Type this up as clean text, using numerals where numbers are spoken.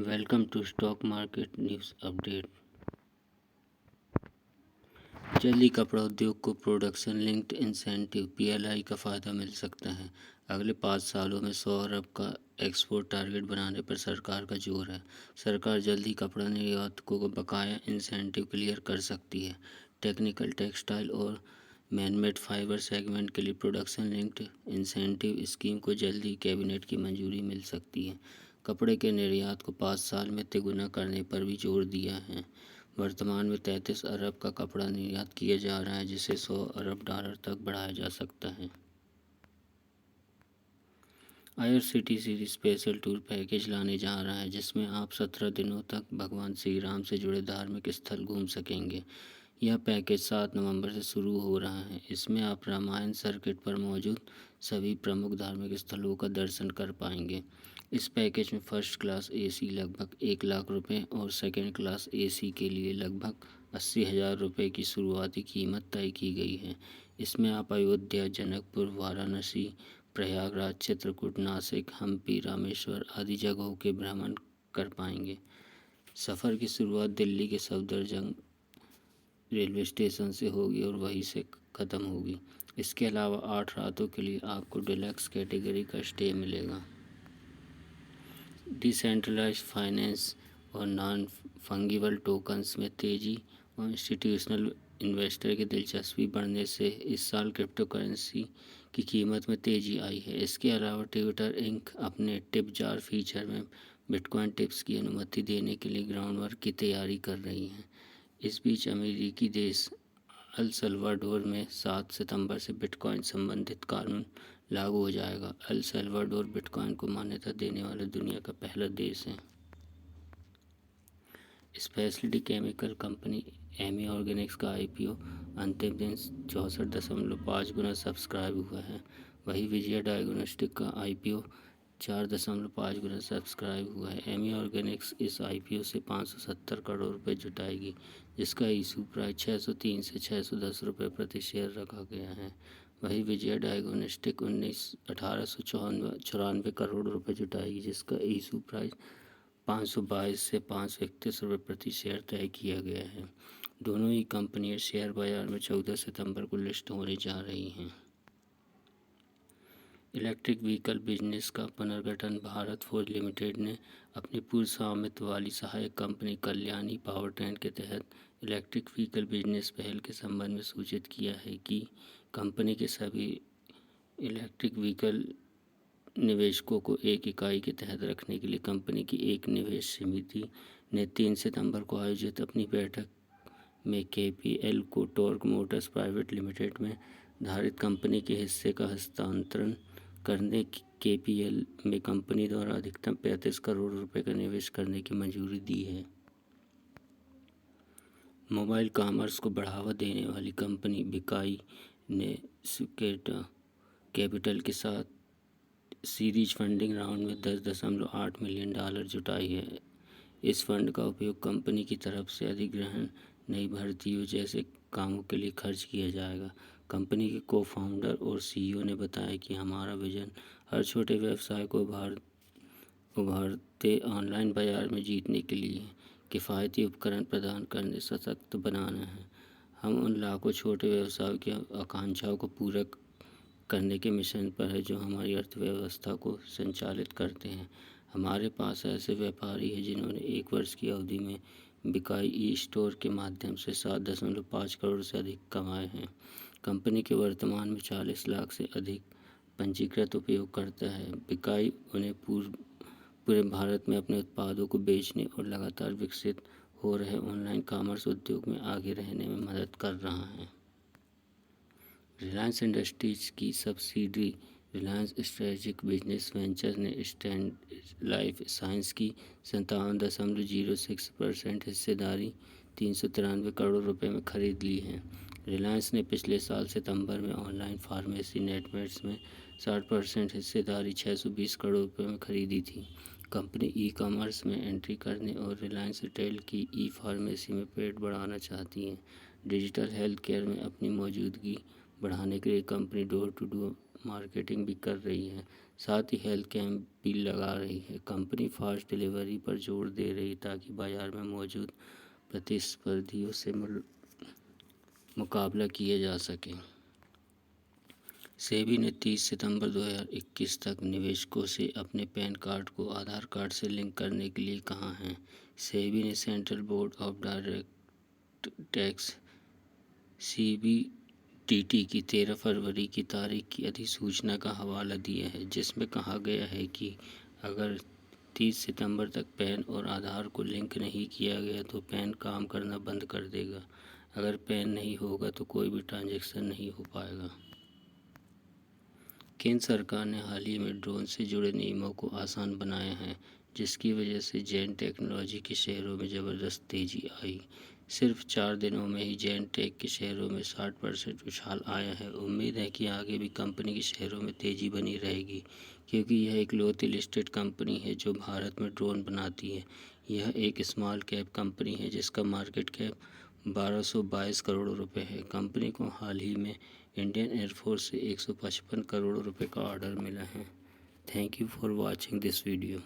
Welcome to stock market news update. जल्द ही कपड़ा उद्योग को प्रोडक्शन लिंक्ड इंसेंटिव (पीएलआई) का फ़ायदा मिल सकता है। अगले 5 सालों में 100 अरब का एक्सपोर्ट टारगेट बनाने पर सरकार का जोर है। सरकार जल्द ही कपड़ा निर्यातकों को बकाया इंसेंटिव क्लियर कर सकती है। टेक्निकल टेक्सटाइल और मैनमेड फाइबर सेगमेंट के लिए प्रोडक्शन लिंक्ड इंसेंटिव स्कीम को जल्द ही कैबिनेट की मंजूरी मिल सकती है। कपड़े के निर्यात को 5 साल में तिगुना करने पर भी जोर दिया है। वर्तमान में 33 अरब का कपड़ा निर्यात किया जा रहा है, जिसे $100 अरब तक बढ़ाया जा सकता है। IRCTC स्पेशल टूर पैकेज लाने जा रहा है, जिसमें आप 17 दिनों तक भगवान श्री राम से जुड़े धार्मिक स्थल घूम सकेंगे। यह पैकेज 7 नवंबर से शुरू हो रहा है। इसमें आप रामायण सर्किट पर मौजूद सभी प्रमुख धार्मिक स्थलों का दर्शन कर पाएंगे। इस पैकेज में फर्स्ट क्लास AC लगभग 1 लाख रुपये और सेकेंड क्लास AC के लिए लगभग 80,000 रुपये की शुरुआती कीमत तय की गई है। इसमें आप अयोध्या, जनकपुर, वाराणसी, प्रयागराज, चित्रकूट, नासिक, हम्पी, रामेश्वर आदि जगहों के भ्रमण कर पाएंगे। सफ़र की शुरुआत दिल्ली के सफदरजंग रेलवे स्टेशन से होगी और वहीं से ख़त्म होगी। इसके अलावा 8 रातों के लिए आपको डिलक्स कैटेगरी का स्टे मिलेगा। डिसेंट्रलाइज्ड फाइनेंस और नॉन फंगिबल टोकन्स में तेज़ी और इंस्टीट्यूशनल इन्वेस्टर की दिलचस्पी बढ़ने से इस साल क्रिप्टो करेंसी की कीमत में तेज़ी आई है। इसके अलावा ट्विटर इंक अपने टिप जार फीचर में बिटकॉइन टिप्स की अनुमति देने के लिए ग्राउंड वर्क की तैयारी कर रही है। इस बीच अमेरिकी देश अल सल्वाडोर में 7 सितंबर से बिटकॉइन संबंधित कानून लागू हो जाएगा। अल सल्वाडोर बिटकॉइन को मान्यता देने वाला दुनिया का पहला देश है। Speciality chemical company Ami Organics का IPO अंतिम दिन 64.5 गुना सब्सक्राइब हुआ है। वहीं विजया डायग्नोस्टिक का IPO 4.5 गुना सब्सक्राइब हुआ है। एमी ऑर्गेनिक्स इस IPO से 570 करोड़ रुपये जुटाएगी, जिसका इशू प्राइस 603 से 610 रुपये प्रति शेयर रखा गया है। वहीं विजया डायग्नोस्टिक 1894 करोड़ रुपये जुटाएगी, जिसका इशू प्राइस 522 से 531 रुपये प्रति शेयर तय किया गया है। दोनों ही कंपनियां शेयर बाजार में 14 सितंबर को लिस्ट होने जा रही हैं। इलेक्ट्रिक व्हीकल बिजनेस का पुनर्गठन भारत फोर्ज लिमिटेड ने अपनी पूर्व स्वामित्व वाली सहायक कंपनी कल्याणी पावर ट्रेन के तहत इलेक्ट्रिक व्हीकल बिजनेस पहल के संबंध में सूचित किया है कि कंपनी के सभी इलेक्ट्रिक व्हीकल निवेशकों को एक इकाई के तहत रखने के लिए कंपनी की एक निवेश समिति ने 3 सितंबर को आयोजित अपनी बैठक में KPL को टॉर्क मोटर्स प्राइवेट लिमिटेड में धारित कंपनी के हिस्से का हस्तांतरण करने, KPL में कंपनी द्वारा अधिकतम 35 करोड़ रुपए का निवेश करने की मंजूरी दी है। मोबाइल कॉमर्स को बढ़ावा देने वाली कंपनी बिकाई ने स्क्वेटा कैपिटल के साथ सीरीज फंडिंग राउंड में $10.8 मिलियन जुटाई है। इस फंड का उपयोग कंपनी की तरफ से अधिग्रहण, नई भर्तियों जैसे कामों के लिए खर्च किया जाएगा। कंपनी के को-फाउंडर और CEO ने बताया कि हमारा विजन हर छोटे व्यवसाय को उभरते ऑनलाइन बाजार में जीतने के लिए किफ़ायती उपकरण प्रदान करने सशक्त बनाना है। हम उन लाखों छोटे व्यवसायों की आकांक्षाओं को पूरा करने के मिशन पर है जो हमारी अर्थव्यवस्था को संचालित करते हैं। हमारे पास ऐसे व्यापारी हैं जिन्होंने 1 वर्ष की अवधि में बिकाई ई-स्टोर के माध्यम से 7.5 करोड़ से अधिक कमाए हैं। कंपनी के वर्तमान में 40 लाख से अधिक पंजीकृत उपयोगकर्ता है। बिकाई उन्हें पूरे भारत में अपने उत्पादों को बेचने और लगातार विकसित हो रहे ऑनलाइन कॉमर्स उद्योग में आगे रहने में मदद कर रहा है। रिलायंस इंडस्ट्रीज की subsidiary Reliance strategic business venture ने स्टैंड लाइफ साइंस की 57.06% हिस्सेदारी 393 करोड़ रुपए में खरीद ली है। रिलायंस ने पिछले साल सितंबर में ऑनलाइन फार्मेसी नेटवर्क्स में 60% हिस्सेदारी 620 करोड़ रुपए में खरीदी थी। कंपनी ई-कॉमर्स में एंट्री करने और रिलायंस रिटेल की ई-फार्मेसी में पेट बढ़ाना चाहती है। डिजिटल हेल्थ केयर में अपनी मौजूदगी बढ़ाने के लिए company door to door marketing भी कर रही है, साथ ही हेल्थ कैंप भी लगा रही है। कंपनी फास्ट डिलीवरी पर जोर दे रही ताकि बाजार में मौजूद प्रतिस्पर्धियों से मुकाबला किया जा सके। सेबी ने 30 सितंबर 2021 तक निवेशकों से अपने पैन कार्ड को आधार कार्ड से लिंक करने के लिए कहा है। सेबी ने central board of direct tax (CBDT) की 13 फरवरी की तारीख की अधिसूचना का हवाला दिया है, जिसमें कहा गया है कि अगर 30 सितंबर तक पैन और आधार को लिंक नहीं किया गया तो पैन काम करना बंद कर देगा। अगर पैन नहीं होगा तो कोई भी ट्रांजैक्शन नहीं हो पाएगा। केंद्र सरकार ने हाल ही में ड्रोन से जुड़े नियमों को आसान बनाया है, जिसकी वजह से जैन टेक्नोलॉजी के शेयरों में ज़बरदस्त तेज़ी आई। सिर्फ 4 दिनों में ही जैन टेक के शेयरों में 60% उछाल आया है। उम्मीद है कि आगे भी कंपनी के शेयरों में तेज़ी बनी रहेगी, क्योंकि यह एक इकलौती लिस्टेड कंपनी है जो भारत में ड्रोन बनाती है। यह एक स्मॉल कैप कंपनी है जिसका मार्केट कैप 1222 करोड़ रुपए है। कंपनी को हाल ही में इंडियन एयरफोर्स से 155 करोड़ रुपए का ऑर्डर मिला है। Thank you for watching this video.